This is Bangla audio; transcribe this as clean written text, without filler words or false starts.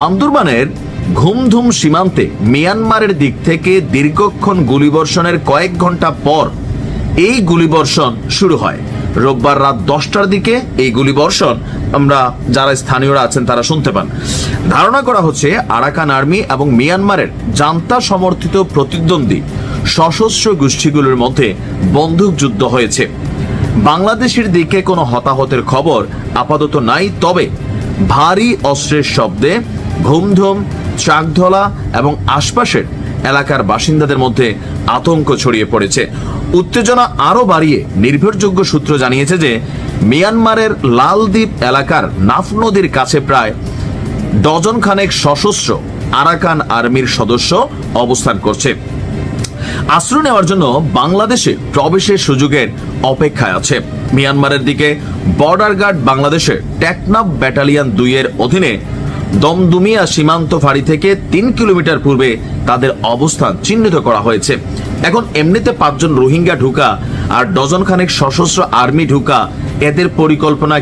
আন্দরবানের ঘুমধুম সীমান্তে মিয়ানমারের দিক থেকে দীর্ঘক্ষণ গুলিবর্ষণের কয়েক ঘন্টা পর এই গুলিবর্ষণ শুরু হয়। রোববার রাত 10টার দিকে এই গুলিবর্ষণ আমরা যারা স্থানীয়রা আছেন তারা শুনতে পান। ধারণা করা হচ্ছে আরাকান আর্মি এবং মিয়ানমারের জান্তা সমর্থিত প্রতিদ্বন্দ্বী সশস্ত্র গোষ্ঠীগুলোর মধ্যে বন্দুক যুদ্ধ হয়েছে। বাংলাদেশের দিকে কোনো হতাহতের খবর আপাতত নাই, তবে ভারী অস্ত্রের শব্দে ঘুমধুম, চাকধলা এবং আশপাশের এলাকার বাসিন্দাদের মধ্যে আতঙ্ক ছড়িয়ে পড়েছে। উত্তেজনা আরো বাড়িয়ে নির্ভরযোগ্য সূত্র জানিয়েছে যে মিয়ানমারের লালদ্বীপ এলাকার নাফ নদীর কাছে প্রায় ডজন খানেক সশস্ত্র আরাকান আর্মির সদস্য অবস্থান করছে। আশ্রয় নেওয়ার জন্য বাংলাদেশে প্রবেশের সুযোগের অপেক্ষায় আছে। মিয়ানমারের দিকে বর্ডার গার্ড বাংলাদেশের টেকনাফ ব্যাটালিয়ন 2 এর অধীনে দমদুমিয়া সীমান্ত ফাঁড়ি থেকে 3 কিলোমিটার পূর্বে তাদের অবস্থান চিহ্নিত করা হয়েছে। এখন এমনিতে 5 জন রোহিঙ্গা ঢুকা আর ডজন খানেক সশস্ত্র আর্মি ঢুকা, এদের পরিকল্পনা